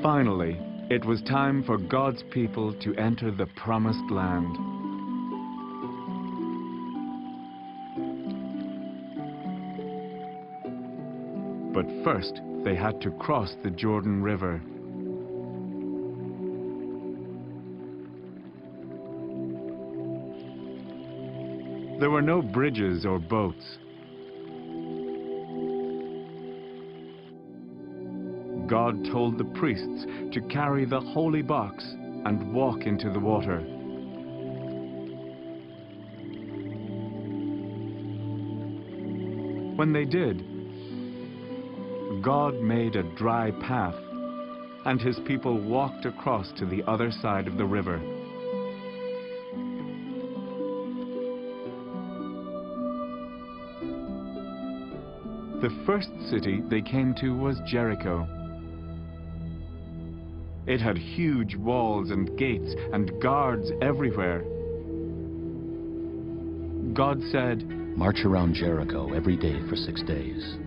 Finally, it was time for God's people to enter the promised land. But first, they had to cross the Jordan River. There were no bridges or boats. God told the priests to carry the holy box and walk into the water. When they did, God made a dry path, and his people walked across to the other side of the river. The first city they came to was Jericho. It had huge walls and gates and guards everywhere. God said, "March around Jericho every day for 6 days.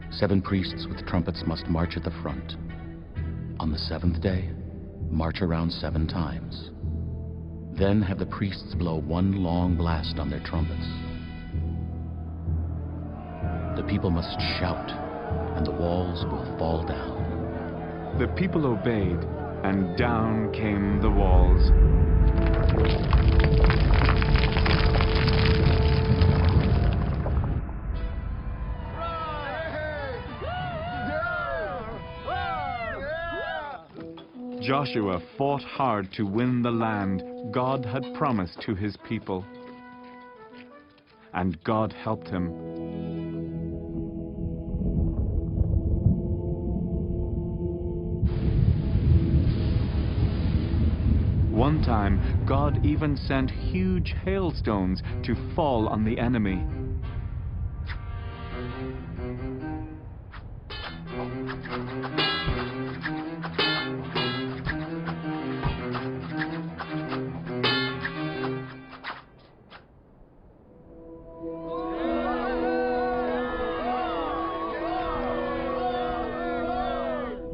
7 priests with trumpets must march at the front. On the 7th day, march around 7 times. Then have the priests blow one long blast on their trumpets. The people must shout, and the walls will fall down." The people obeyed, and down came the walls. Joshua fought hard to win the land God had promised to his people. And God helped him. One time, God even sent huge hailstones to fall on the enemy.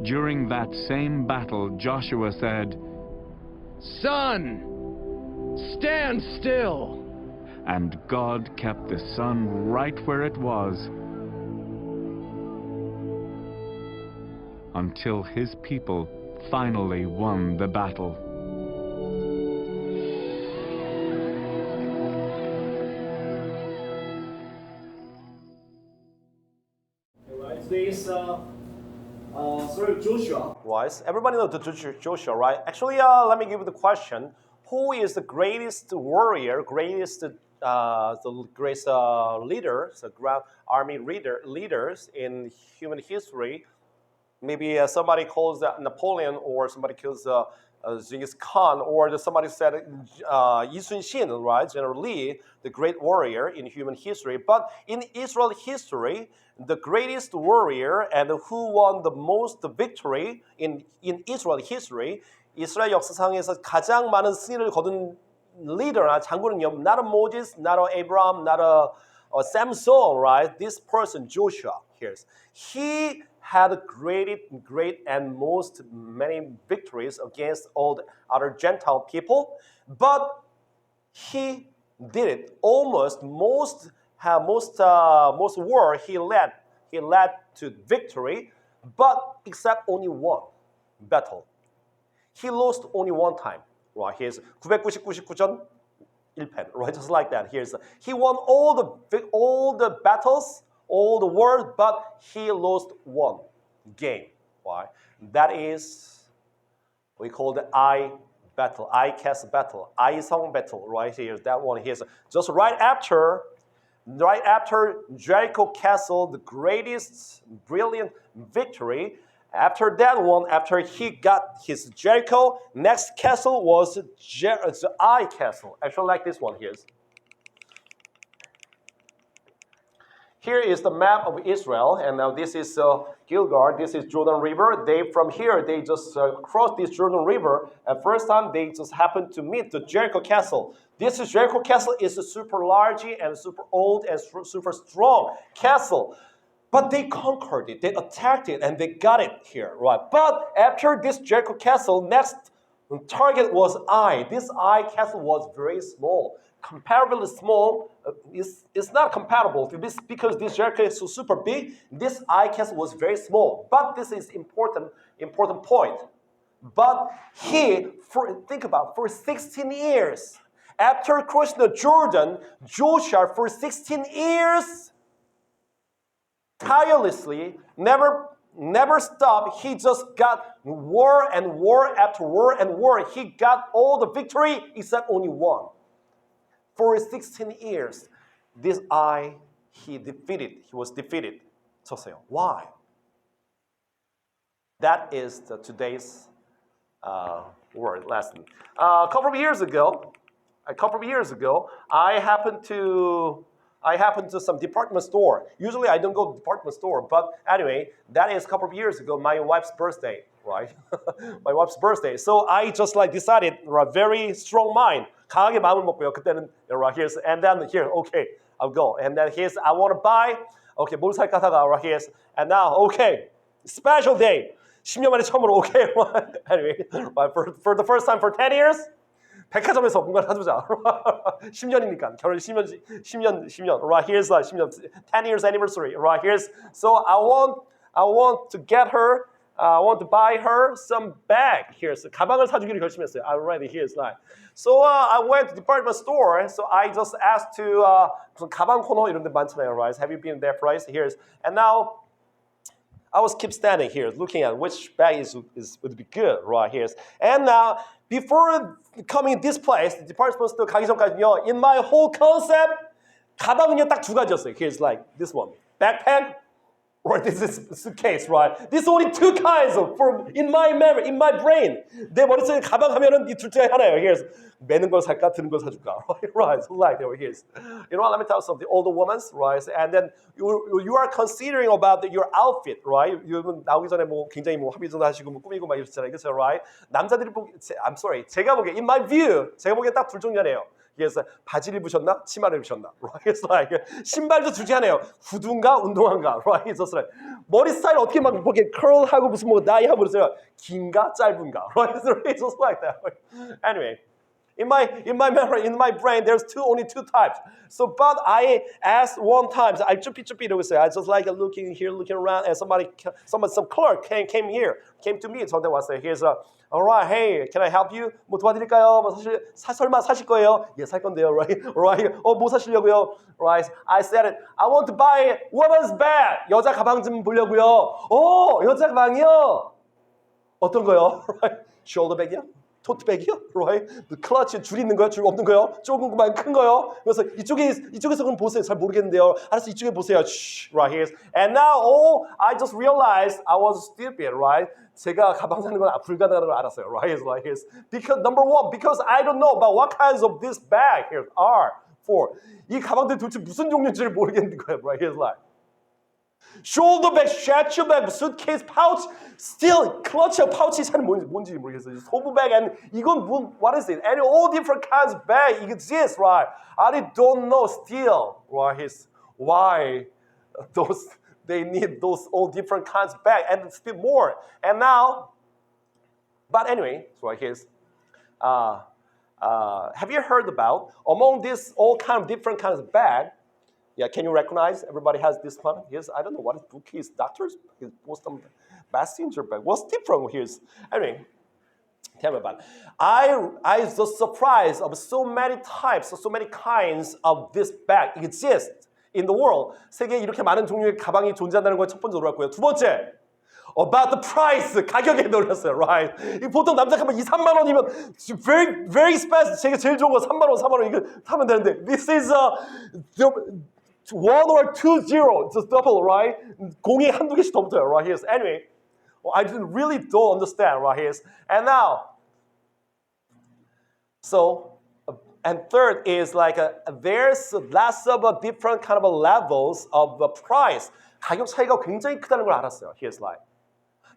During that same battle, Joshua said, "Sun, stand still." And God kept the sun right where it was until his people finally won the battle. Today's story of Joshua. Right, everybody knows the Joshua, right? Actually, let me give you the question: who is the greatest warrior, the greatest leaders, the grand army leaders in human history? Maybe somebody calls that Napoleon, or somebody calls Genghis Khan, or somebody said Yi Sun-shin, right? General Lee, the great warrior in human history. But in Israel history, the greatest warrior and who won the most victory in Israel history, 이스라엘 역사상에서 가장 많은 승리를 거둔 leader나 장군은요, not a Moses, not a Abraham, not a Samson, right? This person, Joshua, he had great and most many victories against all the other Gentile people, but he did it almost most war he led to victory, but except only one battle. He lost only one time. Right? Here's 999전 1패. Right? Just like that. He won all the battles, all the wars, but he lost one game. Right? That is we call the I battle, I cast battle, Song battle. Right here, that one. Here's just right after Jericho Castle, the greatest, brilliant victory. After that one, after he got his Jericho, next castle was the Ai castle. Actually, like this one here. Here is the map of Israel, and now this is Gilgal. This is Jordan River. From here, they just crossed this Jordan River. At first time, they just happened to meet the Jericho Castle. This Jericho Castle is a super large and super old and super strong castle. But they conquered it, they attacked it, and they got it here, right? But after this Jericho castle, next target was Ai. This Ai castle was very small, comparably small. It's not comparable because this Jericho is so super big. This Ai castle was very small. But this is important point. But think about, for 16 years, after crossing the Jordan, Joshua for 16 years, tirelessly, never stopped. He just got war and war after war and war. He got all the victory except only one. For 16 years, this Ai, he was defeated. 졌어요. Why? That is today's word lesson. A couple of years ago, I happened to some department store. Usually I don't go to department store, but anyway, that is a couple of years ago, my wife's birthday, right? My wife's birthday. So I just decided, very strong mind, 강하게 마음을 먹고요. 그때는, right, here's, and then here, okay, I'll go. And then here's, I want to buy, okay, 뭘 살까 하다가, right, here's, and now, okay, special day. 10년 만에 처음으로, okay, anyway, for the first time for 10 years, 백화점에서 뭔가를 사주자. 10년이니까. 결혼 10년. Right, here's 10년, 10 years anniversary. Right, here's, so I want to get her, I want to buy her some bag. Here's, 가방을 사주기로 결심했어요. Already, here's like. So I went to department store. So I just asked to, 무슨 가방 코너 이런 데 많잖아요. Right, have you been there, price? Here's, and now, I was keep standing here, looking at which bag would be good, right here. And now, before coming this place, the department store 가기 전까지요, in my whole concept, 가방은요 딱 두 가지였어요. Here's like this one, backpack, or this is suitcase, right? There's only two kinds of, in my memory, in my brain. 내 머릿속에 가방 하면은 이 둘 중에 하나예요. Here's 매는 걸 살까, 드는 걸 사줄까, right? So like over here. You know what? Let me tell you something. Older women, right? And then you are considering about your outfit, right? 나오기 전에 뭐 굉장히 뭐 합의도 하시고 뭐 꾸미고 막 이러시잖아요, 그렇죠, right? 남자들이 I'm sorry, 제가 보기에, in my view, 제가 보기에 딱 둘 중에 하나예요. 그래서 바지를 입으셨나? 치마를 입으셨나? Right? So like, 신발도 둘 중에 하나예요. 구두인가? 운동화인가? Right? So like, 머리 스타일 어떻게 막 이렇게 curl하고 무슨 뭐 나이하고 그러세요? 긴가? 짧은가? Right? So it's just like that. Anyway. In my memory, in my brain, there's only two types. So, but I asked one time, I 쭈삐쭈삐 이러고 있어요. I just like looking here, looking around, and some clerk came to me. 저한테 왔어요. Here's alright, hey, can I help you? 뭐 도와드릴까요? 뭐 설마 사실 거예요? 예, 살 건데요, right? Right? 뭐 사시려고요? Right? I said it. I want to buy woman's bag. 여자 가방 좀 보려고요. 여자 가방이요? 어떤 거요? Right? shoulder bag이요? 토트백이요? Right? 클러치 줄 있는 거요? 줄 없는 거요? 조금 그만 큰 거요? 그래서 이쪽에서 그럼 보세요. 잘 모르겠는데요. 알았어, 이쪽에 보세요. Shh, right here. And now, I just realized I was stupid, right? 제가 가방 사는 건 불가능한 걸 알았어요. Right? Like this. Because number one, because I don't know about what kinds of this bag here are for. 이 가방들 도대체 무슨 종류인지를 모르겠는 거예요. Right? Here's like. shoulder bag, satchel bag, suitcase, pouch, still clutch pouch이 잘 뭔지 모르겠어요. 소부 bag and 이건 what is it? And all different kinds of bag exist, right? I don't know still, right? Why they need those all different kinds of bag and still more. And now, but anyway, right here's. Have you heard about among this all kind of different kinds of bag? Yeah, can you recognize? Everybody has this one. Yes, I don't know what his book is. Doctors, most of them, messenger bag. What's different here? Anyway, tell me about it. I was surprised of so many types, so many kinds of this bag exist in the world. 세계에 이렇게 많은 종류의 가방이 존재한다는 걸 첫 번째 놀랐고요. 두 번째, about the price, 가격에 놀랐어요, right? 보통 남자 가방 2, 3만 원이면 very, very expensive. 제가 제일 좋은 거 3만 원 이거 사면 되는데 this is 1 or 2 zero, just double, right? 공이 한두 개씩 더 붙어요, right here. Anyway, I really don't understand, right here. And now, so, and third is like there's lots of different kind of levels of the price. 가격 차이가 굉장히 크다는 걸 알았어요. Here's like.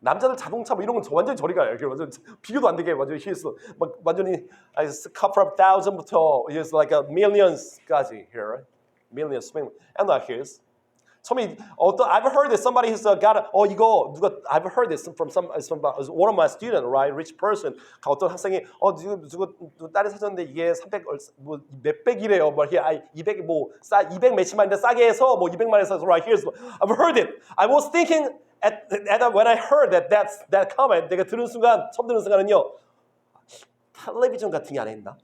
남자들 자동차 뭐 이런 건 완전히 저리 가요. 완전 비교도 안 되게 완전히 here's 막 완전히 a couple of thousand부터 here's like a millions까지 here. Millions, and like here's. 처음에 I've heard that somebody has got 이거 누가 I've heard this from one of my students, right, rich person. 어떤 학생이 누가 딸이 사줬는데 이게 300 뭐 몇백이래요. 뭐 here 200 200 몇십만인데 싸게 해서 뭐 200만 원에서 right here's I've heard it. I was thinking when I heard that comment 내가 처음 들은 순간은요. 텔레비전 같은 게 안에 있나?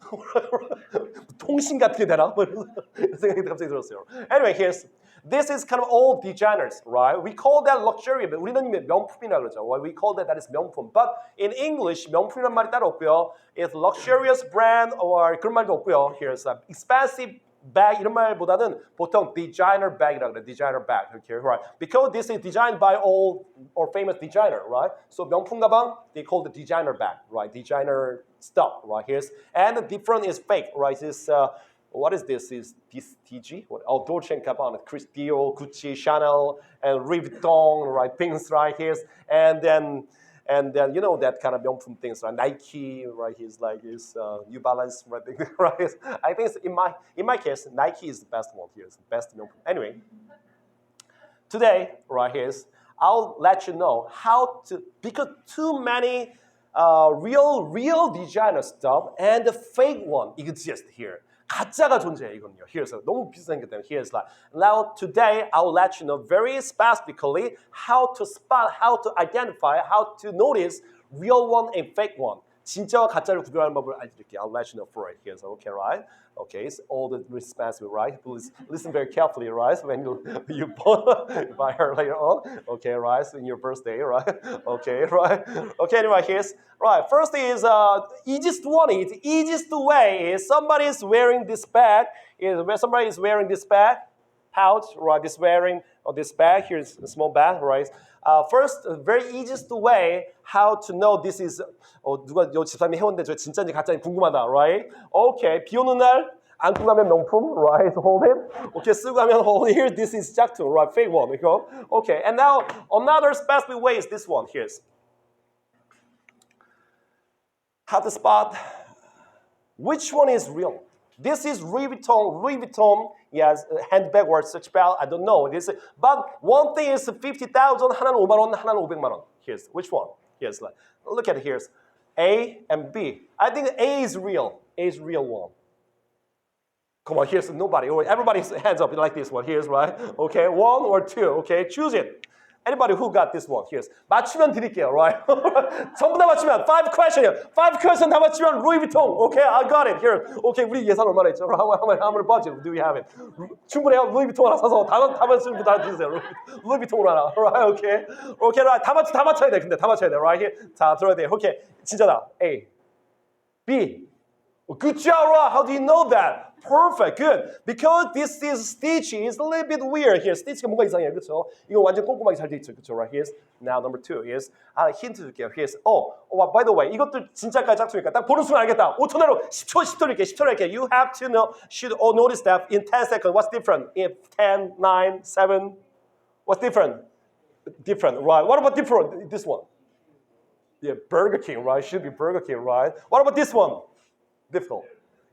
통신 같은 게 되나? 생각이 갑자기 들었어요. Anyway, this is kind of old designers, right? We call that luxury, but 우리는 명품이라 그러죠. We call that is 명품. But in English, 명품이란 말이 따로 없고요. It's luxurious brand or 그런 말도 없고요. Here's expensive bag 이런 말보다는 보통 designer bag이라 그래. Designer bag, okay, right? Because this is designed by old or famous designer, right? So 명품 가방, they call the designer bag, right? Designer stuff, right? And the different is fake, right? This what is this? Is this DG? What? Dolce & Gabbana, Chris Dior, Gucci, Chanel, and Louis Vuitton, right? Things right here, and then you know that kind of 명품 things, right? Nike, right? New Balance, right? Right? I think in my case, Nike is the best one here. It's the best 명품. Anyway, today, right here, I'll let you know how to because too many real designer stuff and the fake one exist here. 가짜가 존재해 이건요. Here's 너무 비싼 게 때문에 here's like now today I'll let you know very specifically how to spot, how to identify, how to notice real one and fake one. 진짜와 가짜를 구별하는 법을 알려드릴게요. I'll let you know for it. Here's okay, right? Okay, it's all the responsible, right? Please listen very carefully, right? When you buy her later on, okay, right? So in your birthday, right? Okay, right? Okay, anyway, here's right. First is easiest one. Is easiest way is somebody is wearing this bag. Somebody is wearing this bag, pouch, right? This wearing this bag. Here's a small bag, right? First, very easiest way how to know this is 누가 요 집사님이 해온데 저 진짜인지 가짜인지 궁금하다, right? Okay, 비 오는 날 안고 가면 명품, right? Hold it. Okay, 쓰고 가면 hold here. This is 짝퉁, right? Fake one. Okay, and now another specific way is this one. Here's how to spot which one is real. This is Louis Vuitton, yes, handbag or such bag. I don't know. But one thing is 50,000, 하나는 5만 원, 하나는 500만 원. Here's which one? Here's look at it. Here's A and B. I think A is real. A is real one. Come on, here's nobody. Everybody's hands up like this one. Here's right. Okay, one or two. Okay, choose it. Anybody who got this one? Here's 맞추면 드릴게요, right? 전부 다 맞추면 5 question 다 맞추면 Louis Vuitton. Okay, I got it. Here. Okay, 우리 예산 얼마나 있죠? How many budget do we have it? 충분해요. Louis Vuitton 하나 사서 다 맞추면 다 드세요. Louis Vuitton 하나. Right? Okay. Okay, right. 다 맞춰야 돼. 근데 다 맞춰야 돼. Right here. 자, 들어야 돼. Okay, 진짜다. A, B. Good job, right? How do you know that? Perfect, good. Because this is stitch is a little bit weird here. 스티치가 뭔가 이상해요, 그렇죠? 이거 완전 꼼꼼하게 잘 돼 있죠, 그렇죠? Right here. Now number 2 is 힌트 줄게요. Here's by the way, 이것들 진짜까지 짝퉁이니까 딱 보는 순간 알겠다. 5초 내로 10초 이렇게. You have to know, should all notice that in 10 seconds. What's different? If 10, 9, 7, what's different? Different, right? What about different? This one? Yeah, Burger King, right? Should be Burger King, right? What about this one? Difficult.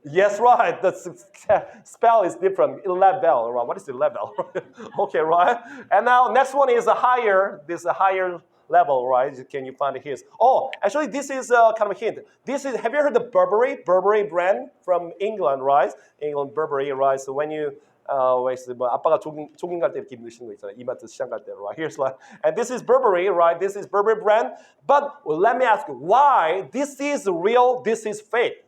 Yes, right. The spell is different. Level, right? What is the level? Okay, right? And now next one is a higher level, right? Can you find it here? Oh, actually, this is kind of a hint. Have you heard the Burberry brand from England, right? England Burberry, right? So when you 아빠가 조깅 갈 때 이렇게 입으시는 거 있잖아요. 이마트 시장 갈 때, right? Here's like, and this is Burberry, right? This is Burberry brand. But let me ask you, why this is real, this is fake?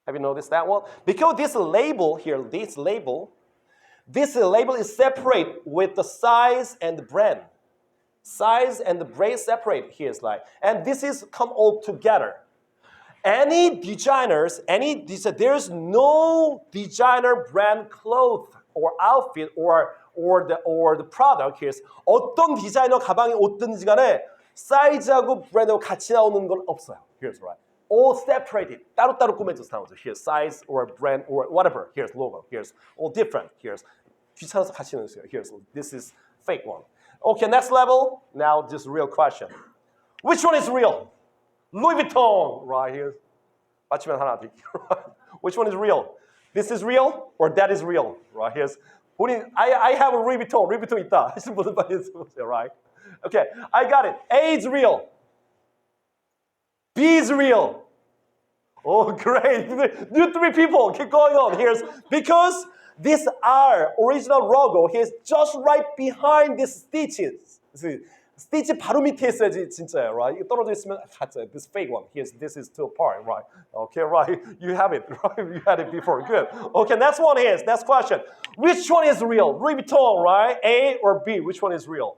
Have you noticed that one? Because this label here, this label is separate with the size and the brand. Size and the brand separate here is like, and this is come all together. Any designers, there's no designer brand clothes or outfit or the product here. 어떤 디자이너 가방이 어떤지 간에 사이즈하고 브랜드하고 같이 나오는 건 없어요. Here's right. All separated. 따로따로 꾸며져서 나오죠. Here's size or brand or whatever. Here's logo. Here's all different. Here's 귀찮아서 같이 넣으세요. Here's this is fake one. Okay, next level. Now just real question. Which one is real? Louis Vuitton. Right here. 맞추면 하나 드릴게요. Which one is real? This is real or that is real? Right here's I have a Louis Vuitton 있다. 하시는 분들 많이 있어보세요, right? Okay, I got it. A is real. B is real. Oh, great. You three people, keep going on. Here's because this R original logo is just right behind these stitches. 스티치 바로 밑에 있어야지 진짜예요, right? 이거 떨어져 있으면 가짜. This fake one. This is too apart, right? Okay, right. You have it, right? You had it before. Good. Okay, next one is, next question. Which one is real? Louis Vuitton, right? A or B? Which one is real?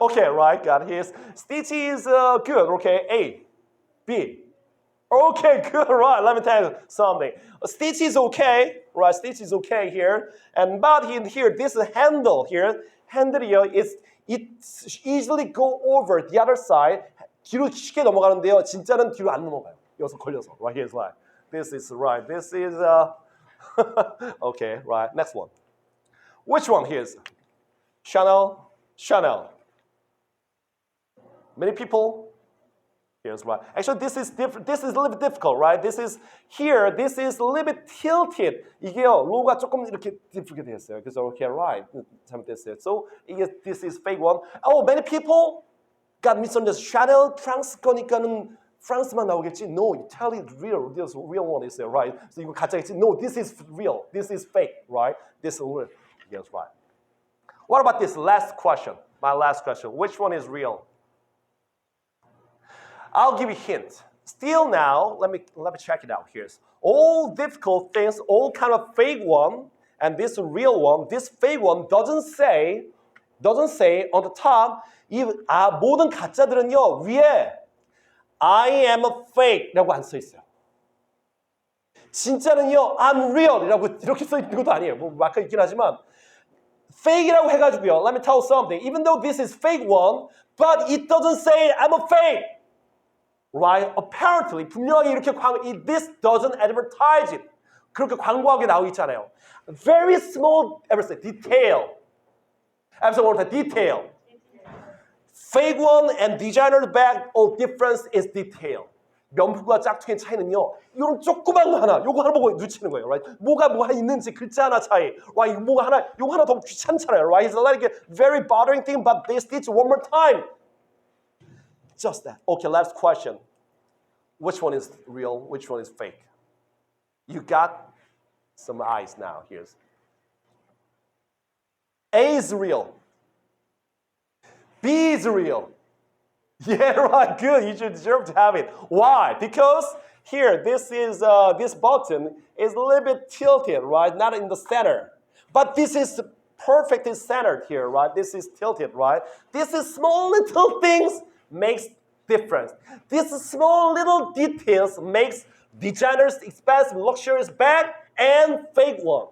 Okay, right, got his. Stitch is good, okay. A, B. Okay, good, right. Let me tell you something. Stitch is okay, right? Stitch is okay here. But in here, this handle here, it's easily go over the other side. 뒤로 쉽게 넘어가는데요. 진짜는 뒤로 안 넘어가요. 여기서 걸려서. Right, here's like. This is right. This is, okay, right. Next one. Which one here is? Chanel. Many people. Here's right. Actually, this is different. This is a little bit difficult, right? This is here. This is a little bit tilted. 이게요, 로고가 조금 이렇게 different 됐어요. 그래서 okay, right. 잘못됐어요. So this is fake one. Oh, many people got misunderstood. Chanel 프랑스 거니까는 프랑스만 나오겠지. No, you tell it real. This real one is there, right? So 이거 가짜겠지. No, this is real. This is fake, right? This is real. Yes, right. What about this last question? My last question. Which one is real? I'll give you a hint. Still now, let me check it out here. All difficult things, all kind of fake one, and this real one, this fake one doesn't say on the top, 모든 가짜들은요, 위에 I am a fake라고 안 써 있어요. 진짜는요, I'm real이라고 이렇게 써 있는 것도 아니에요. 뭐 마크 있긴 하지만 fake이라고 해가지고요. Let me tell you something. Even though this is fake one, but it doesn't say I'm a fake. Right? Apparently, 분명히 이렇게 this doesn't advertise it. 그렇게 광고하게 나오고 있잖아요. Very small, detail. Absolutely, detail. Fake one and designer bag, all difference is detail. 명품과 짝퉁의 차이는요. 이런 조그만 거 하나, 요거 하나 보고 눈치는 거예요. Right? 뭐가 있는지 글자 하나 차이. Right? 요거 하나 더 귀찮잖아요. Right? It's like a very bothering thing, but they stitch one more time. Just that. Okay, last question. Which one is real? Which one is fake? You got some eyes now. Here's A is real. B is real. Yeah, right. Good. You should deserve to have it. Why? Because here, this button is a little bit tilted, right? Not in the center. But this is perfectly centered here, right? This is tilted, right? This is small little things makes difference. These small little details makes designers expensive luxurious bag and fake one.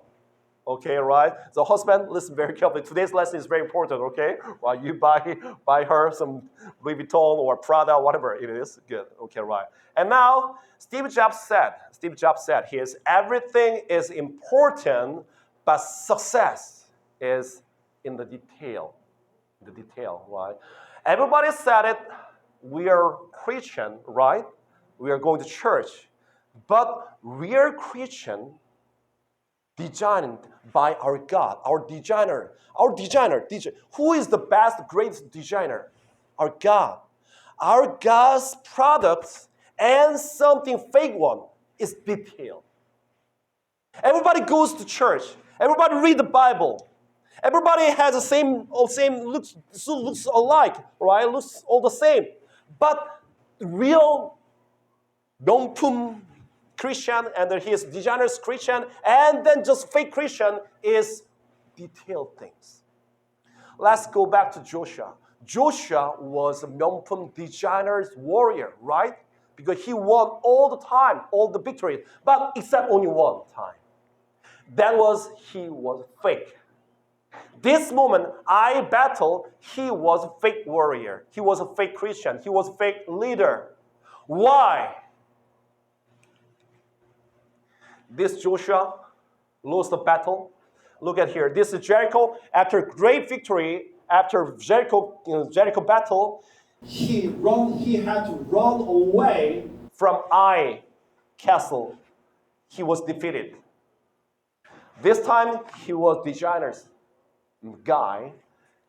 Okay, right? So husband, listen very carefully. Today's lesson is very important, okay? While you buy her some Louis Vuitton or Prada, whatever it is. Good. Okay, right. And now, Steve Jobs said, everything is important, but success is in the detail. The detail, right? Everybody said it. We are Christian, right? We are going to church. But we are Christian designed by our God, our designer. Who is the best, greatest designer? Our God. Our God's products and something fake one is detail. Everybody goes to church. Everybody read the Bible. Everybody has the same looks alike, right? Looks all the same. But real 명품 Christian and his designer's Christian and then just fake Christian is detailed things. Let's go back to Joshua. Joshua was a 명품 designer's warrior, right? Because he won all the time, all the victories, but except only one time. That was he was fake. This moment, I battle, he was a fake warrior. He was a fake Christian. He was a fake leader. Why? This Joshua lost the battle. Look at here. This is Jericho. After great victory, after Jericho battle, he had to run away from Ai castle. he was defeated. This time, he was designer's guy,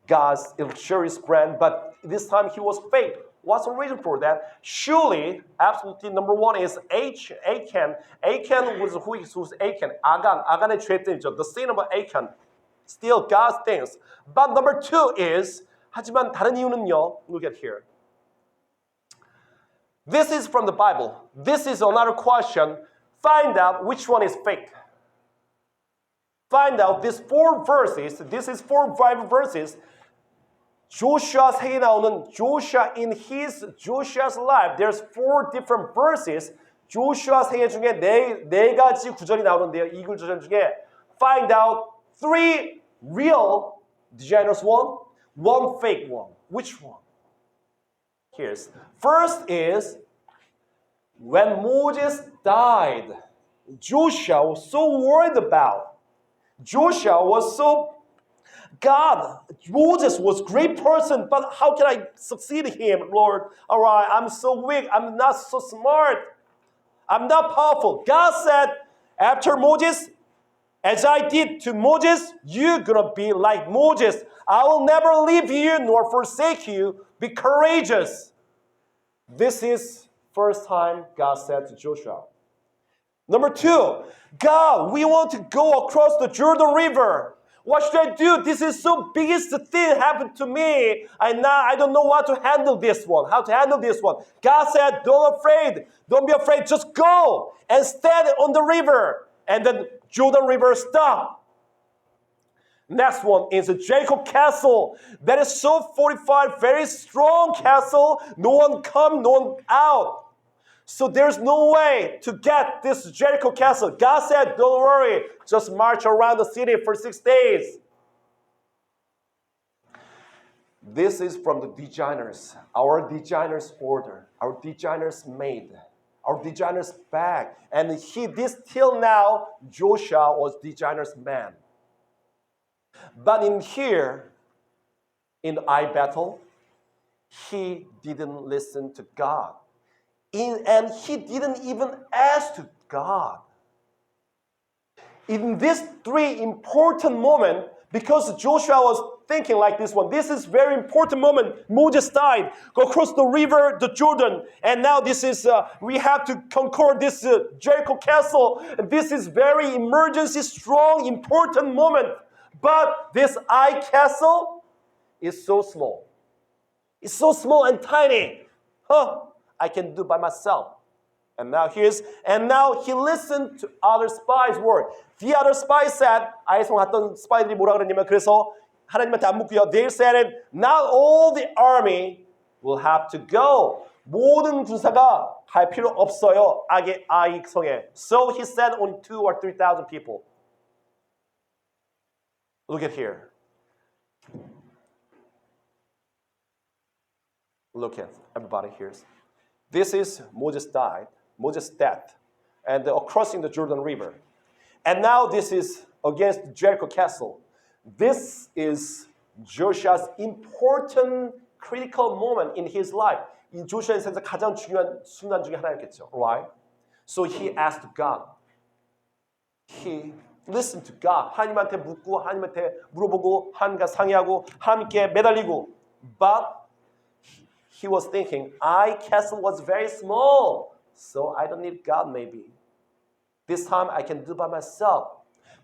God's luxurious brand, but this time he was fake. What's the reason for that? Surely, absolutely, number one is Achan. Achan was who's Achan? Agan의 죄들이죠. The sin of Achan. Still God's things. But number two is, 하지만 다른 이유는요. Look at here. This is from the Bible. This is another question. Find out which one is fake. Find out these 4 verses. This is 4 Bible verses. Joshua's 생에 나오는 Joshua in Joshua's life. There's 4 different verses. Joshua 생애 중에 네 가지 구절이 나오는데요. 이 구절 중에 find out 3 real designers one fake one. Which one? Here's first is when Moses died. Joshua was so worried about. Joshua was so Moses was a great person, but how can I succeed him, Lord? All right, I'm so weak. I'm not so smart. I'm not powerful. God said, after Moses, as I did to Moses, you're going to be like Moses. I will never leave you nor forsake you. Be courageous. This is first time God said to Joshua. Number 2, God, we want to go across the Jordan River. What should I do? This is so biggest thing happened to me. I don't know how to handle this one. God said, don't be afraid. Just go and stand on the river. And then Jordan River stopped. Next one is a Jericho castle. That is so fortified, very strong castle. No one come, no one out. So there's no way to get this Jericho castle. God said, don't worry, just march around the city for 6 days. This is from the designers, our designers order, our designers made, our designers bag. And this till now, Joshua was designer's man. But in here, in the eye battle, he didn't listen to God. And he didn't even ask to God. In these 3 important moments, because Joshua was thinking like this one, this is very important moment. Moses died, go across the river, the Jordan, and now this is, we have to conquer this Jericho castle. And this is very emergency, strong, important moment. But this Ai castle is so small. It's so small and tiny. I can do by myself. And now he listened to other spies' word. The other spies said, 아이성 갔던 스파이들이 뭐라 그랬냐면 그래서 하나님한테 안 묻고요. They said, not all the army will have to go. 모든 군사가 갈 필요 없어요. 아이 성에. So he said only 2,000 or 3,000 people. Look at here. Look at everybody here. This is Moses' death, and crossing the Jordan River. And now this is against Jericho castle. This is Joshua's important, critical moment in his life. 이 조슈아의 인생에서 가장 중요한 순간 중에 하나였겠죠, right? So he asked God. He listened to God. 하나님한테 묻고, 하나님한테 물어보고, 하나님과 상의하고, 하나님께 매달리고. But he was thinking, I castle was very small, so I don't need God maybe. This time I can do by myself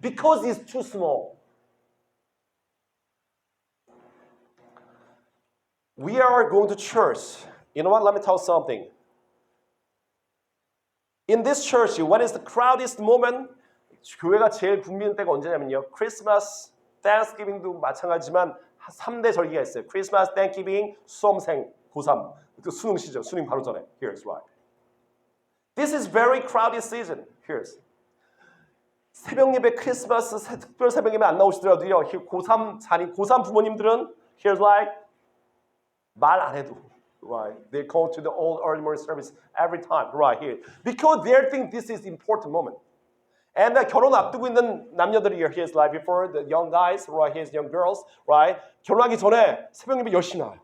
because it's too small. We are going to church. You know what? Let me tell you something. In this church, when is the crowdest moment? 교회가 제일 붐비는 때가 언제냐면요. 크리스마스, Thanksgiving도 마찬가지지만 3대 절기가 있어요. 크리스마스, Thanksgiving, 수험생, 고3. 수능 시절, 수능 바로 전에. Here's why. This is very crowded season. Here's. 새벽 예배, 크리스마스, 특별 새벽 예배 안 나오시더라도요. 고3 부모님들은 here's why. 말 안 해도. Right. They come to the old early morning service every time. Right here. Because they think this is important moment. And 결혼 앞두고 있는 남녀들이 here's like before the young guys, right? Here's young girls, right? 결혼하기 전에 새벽 예배 열심히 나와요.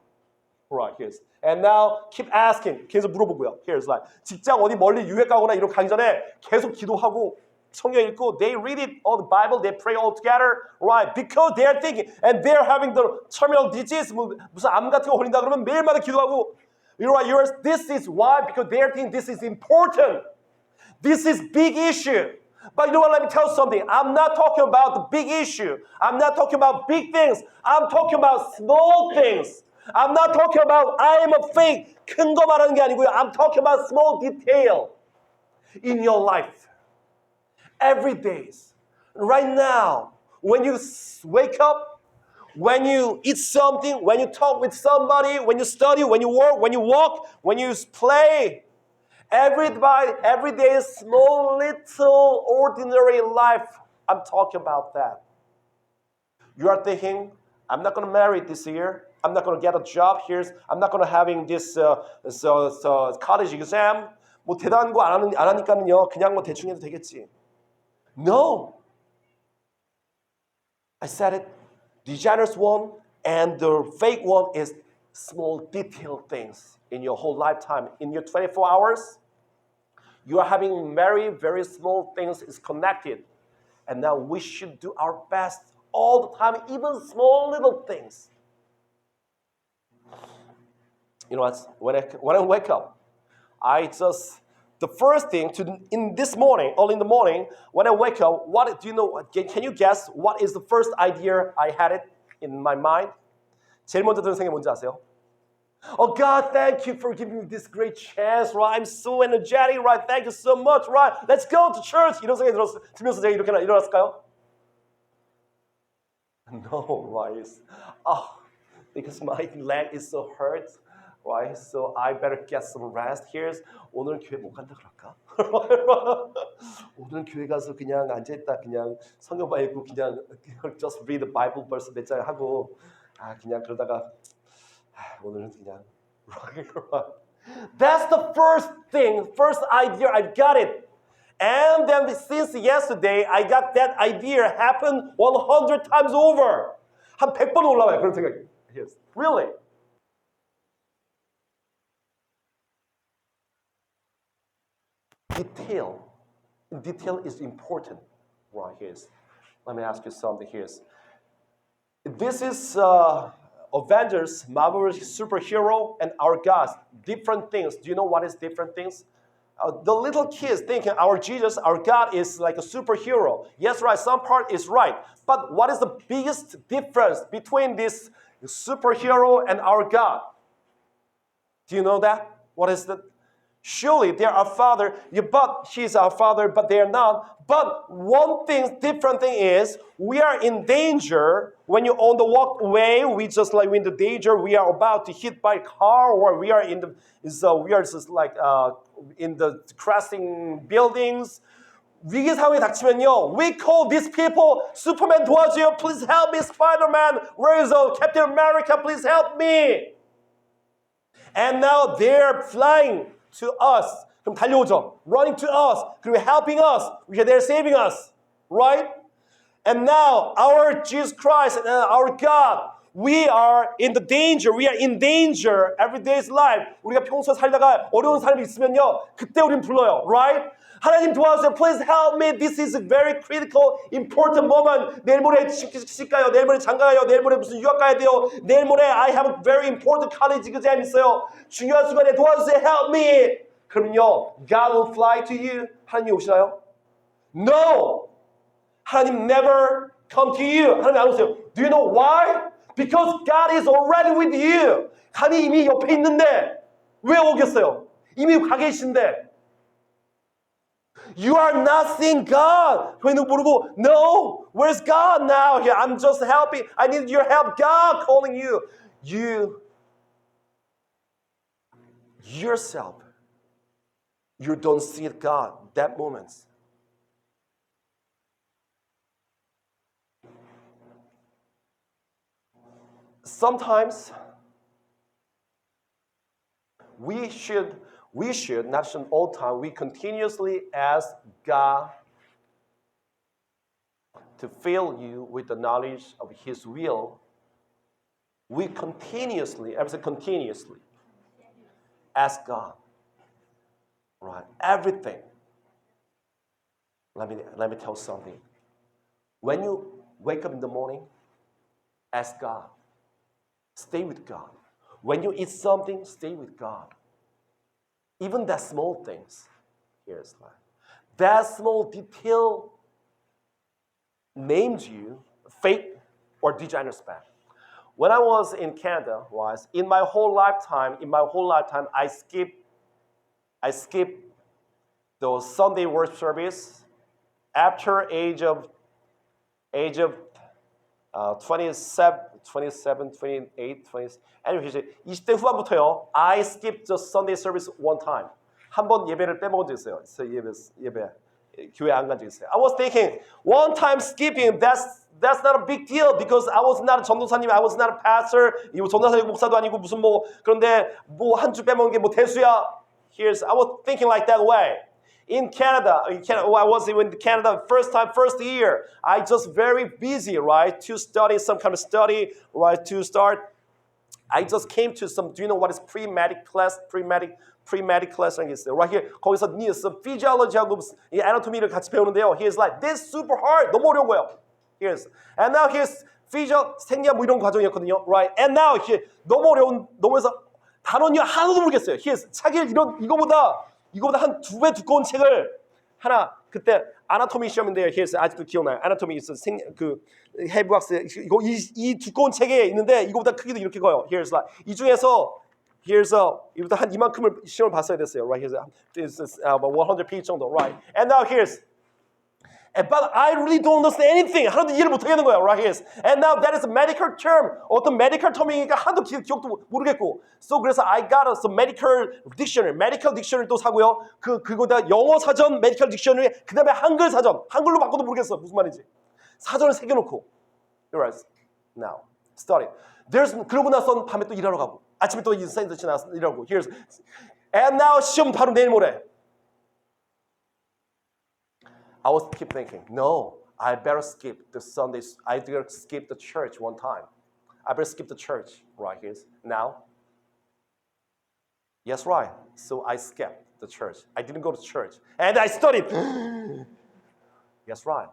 Right, here's. And now keep asking. 계속 물어보고요. Here's like 직장 어디 멀리 유학 가거나 이런 가기 전에 계속 기도하고 성경 읽고 they read it all the Bible, they pray all together, right? Because they're thinking and they're having the terminal disease 무슨 암 같은 거 걸린다 그러면 매일마다 기도하고 you know what? This is why because they're thinking this is important. This is big issue. But you know what? Let me tell you something. I'm not talking about the big issue. I'm not talking about big things. I'm talking about small things. I'm not talking about I am a faith. 큰 거 말하는 게 아니고요. I'm talking about small detail in your life. Every day. Right now, when you wake up, when you eat something, when you talk with somebody, when you study, when you work, when you walk, when you play, every day small, little, ordinary life. I'm talking about that. You are thinking, I'm not going to marry this year. I'm not going to get a job here. I'm not going to having this college exam. 뭐 대단한 거 안 하니까는요. 그냥 뭐 대충 해도 되겠지. No. I said it. The generous one and the fake one is small detailed things in your whole lifetime. In your 24 hours, you are having very, very small things is connected. And now we should do our best all the time, even small little things. You know what? When I wake up, the first thing in this morning, early in the morning, when I wake up, what do you know? Can you guess what is the first idea I had it in my mind? 제일 먼저 드는 생각이 뭔지 아세요? Oh God, thank you for giving me this great chance, right? I'm so energetic, right? Thank you so much, right? Let's go to church. 이런 생각이 들면서 제가 이렇게 일어났을까요? No, right? Because my leg is so hurt, right? So I better get some rest here. 오늘 교회 못 간다 그럴까? 오늘 교회 가서 그냥 앉아있다 그냥 성경만 읽고 그냥 just read the Bible verse 몇 장 하고 그냥 그러다가 오늘은 그냥 That's the first thing, first idea. I've got it. And then since yesterday, I got that idea happen 100 times over. 한 100번 올라와요. 그런 생각이. Yes. Really. Detail is important. Right, here's. Let me ask you something here. This is Avengers, Marvel superhero, and our gods. Different things. Do you know what is different things? The little kids thinking our Jesus, our God is like a superhero. Yes, right, some part is right. But what is the biggest difference between this superhero and our God? Do you know that? What is that? Surely they are our father, but he's our father, but they are not. But one thing, different thing is, we are in danger. When you're on the walkway, we just like in the danger, we are about to hit by a car, or we are in the, in the crashing buildings. 위기 상황이 닥치면요, we call these people, Superman 도와줘요, please help me, Spider-Man, where is Captain America, please help me. And now they're flying to us. 그럼 달려오죠. Running to us. 그리고 helping us. They're saving us. Right? And now our Jesus Christ and our God, we are in the danger. We are in danger every day's life. 우리가 평소에 살다가 어려운 삶이 있으면요. 그때 우린 불러요. Right? 하나님 도와주세요. Please help me. This is a very critical, important moment. 내일 모레 시집 가요. 내일 모레 장가 가요. 내일 모레 무슨 유학 가야 돼요. 내일 모레 I have a very important college exam 있어요. 중요한 순간에 도와주세요. Help me. 그럼요. God will fly to you. 하나님 오시나요? No. 하나님 never come to you. 하나님 안 오세요. Do you know why? Because God is already with you. 하나님 이미 옆에 있는데 왜 오겠어요? 이미 가 계신데. You are not seeing God. 교회는 모르고, no, where's God now? Here, I'm just helping. I need your help. God calling you. You, yourself, you don't see God that moment. Sometimes we should, not just all the time, we continuously ask God to fill you with the knowledge of His will we continuously, I say continuously, ask God, right? Everything. Let me tell you something. When you wake up in the morning, ask God. Stay with God. When you eat something, stay with God. Even that small things. Here's like that small detail named you fake or degenerate spam. When I was in Canada, in my whole lifetime, I skipped the Sunday worship service after age of 27, 28, 20. Anyway, 20대 후반부터요. I skipped the Sunday service one time. 한 번 예배를 빼먹은 적 있어요. 예배 교회 안 간 적 있어요. I was thinking one time skipping that's not a big deal because I was not a 전도사님, I was not a pastor. 이거 전도사님 목사도 아니고 무슨 뭐 그런데 뭐 한 주 빼먹은 게 뭐 대수야. I was thinking like that way. In Canada, I was in Canada first year. I just very busy, right, to study some kind of study, right, to start. I just came to some. Do you know what is pre-medic class? Pre-medic class라는 게 있어요. Right here, 거기서 physiology하고 anatomy를 같이 배우는데요. He's like, this super hard, 너무 어려운 거예요. And now here's 생리학 뭐 이런 과정이었거든요. Right, and now 너무 어려워서 단원이 하나도 모르겠어요. 차길 이거보다 한 2배 두꺼운 책을 하나 그때 아나토미 시험인데요. 아직도 기억나요. 아나토미 있어 그 해부학스 이 두꺼운 책에 있는데 이거보다 크기도 이렇게 커요. 이 중에서 이거보다 한 이만큼을 시험을 봤어야 됐어요. Right, it's 100 page 정도. Right, and now but I really don't understand anything. 하나도 이해를 못 하겠는 거예요. Right here. And now that is a medical term. 어떤 medical term이니까 하나도 기억도 모르겠고. So 그래서 I got some medical dictionary 또 사고요. 그거다 영어 사전, medical dictionary, 그다음에 한글 사전. 한글로 바꿔도 모르겠어. 무슨 말인지. 사전을 새겨놓고. Right. Now, study. 그러고 나서 밤에 또 일하러 가고. 아침에 또 샌드위치 나서 일하고. And now 시험 바로 내일 모레. I was keep thinking, no, I better skip the Sundays. I better skip the church one time. I better skip the church right here now. Yes, right. So I skipped the church. I didn't go to church. And I studied. Yes, right.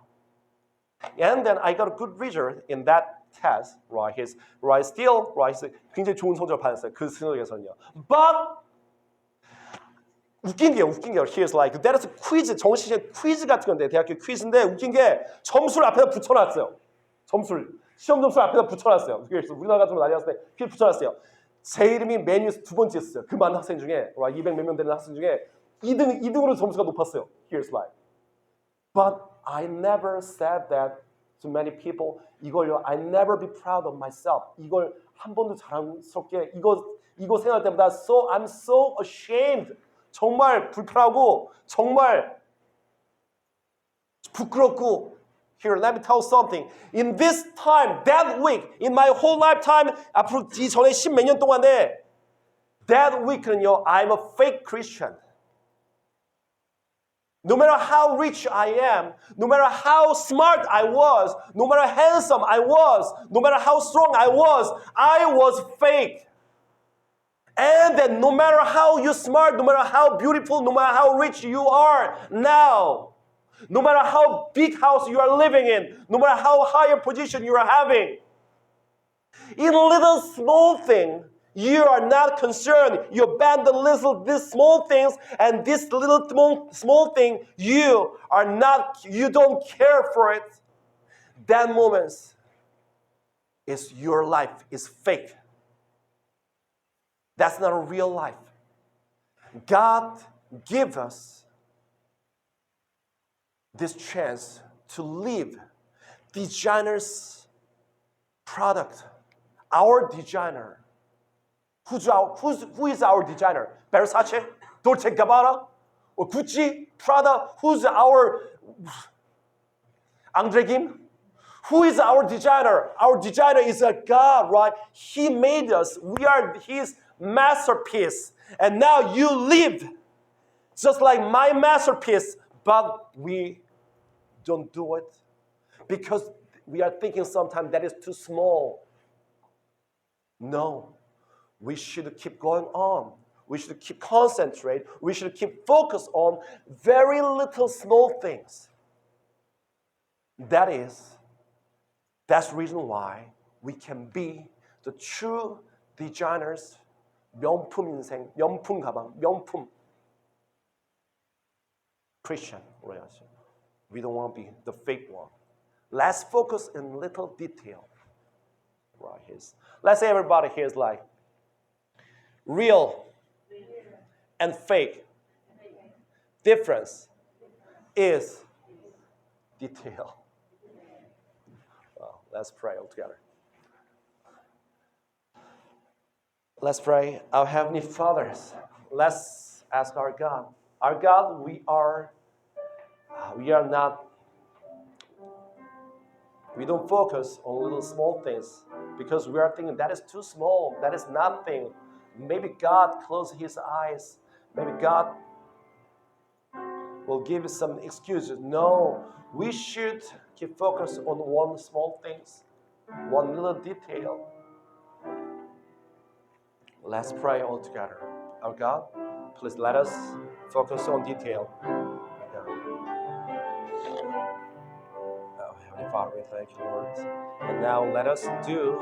And then I got a good result in that test. Right here. Right, still, right. 굉장히 좋은 성적을 받았어요. 그 성적에서는요. But 웃긴 게요. Here's like that is a quiz. 정시의 퀴즈 같은 건데 대학교 퀴즈인데 웃긴 게 점수를 앞에다 붙여놨어요. 시험 점수를 앞에다 붙여놨어요. 그래서 우리나라 같은 거 난리 났을 때 퀴즈 붙여놨어요. 제 이름이 메뉴에서 2번째였어요. 그 많은 학생 중에 200 몇 명 되는 학생 중에 2등으로 점수가 높았어요. Here's like. But I never said that to many people. 이걸요. I never be proud of myself. 이걸 한 번도 자랑스럽게 이거 생각할 때마다 I'm so ashamed. 정말 불편하고 정말 부끄럽고. Here, let me tell you something. In this time, that week, in my whole lifetime, 앞으로 이 전에 10몇 년 동안에 that week는요, I'm a fake Christian. No matter how rich I am, no matter how smart I was, no matter how handsome I was, no matter how strong I was fake. And then no matter how you smart, no matter how beautiful, no matter how rich you are now, no matter how big house you are living in, no matter how high a position you are having, in little small thing, you are not concerned. You abandon these small things, and this little small thing, you don't care for it. That moment is your life is fake. That's not a real life. God give us this chance to live designer's product. Our designer. Who is our designer? Versace? Dolce & Gabbana? Or Gucci? Prada? Who's our Andre Kim? Who is our designer? Our designer is a God, right? He made us. We are His masterpiece. And now you live just like my masterpiece, but we don't do it because we are thinking sometimes that is too small. No, we should keep going on. We should keep concentrate. We should keep focus on very little small things. That's the reason why we can be the true designers. 명품 인생, 명품 가방, 명품 Christian. We don't want to be the fake one. Let's focus in little detail. Right here. Let's say everybody here is like real and fake. Difference is detail. Well, let's pray all together. Let's pray. Our Heavenly Fathers, let's ask our God. Our God, we don't focus on little small things because we are thinking that is too small, that is nothing. Maybe God closed his eyes. Maybe God will give us some excuses. No, we should keep focus on one small things, one little detail. Let's pray all together. Our God, please let us focus on detail. Heavenly Father, we thank you, Lord. And now let us do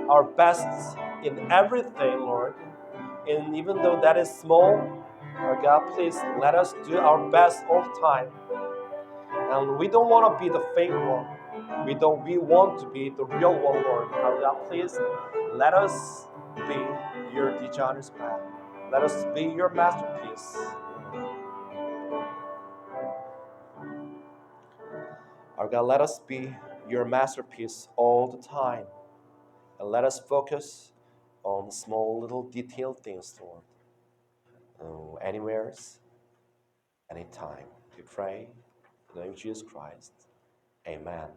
our best in everything, Lord. And even though that is small, our God, please let us do our best all the time. And we don't want to be the fake one. We want to be the real one, Lord. Our God, please let us be your designer's plan. Let us be your masterpiece. Our God, let us be your masterpiece all the time. And let us focus on small little detailed things, Lord. Anywhere, anytime. We pray in the name of Jesus Christ. Amen.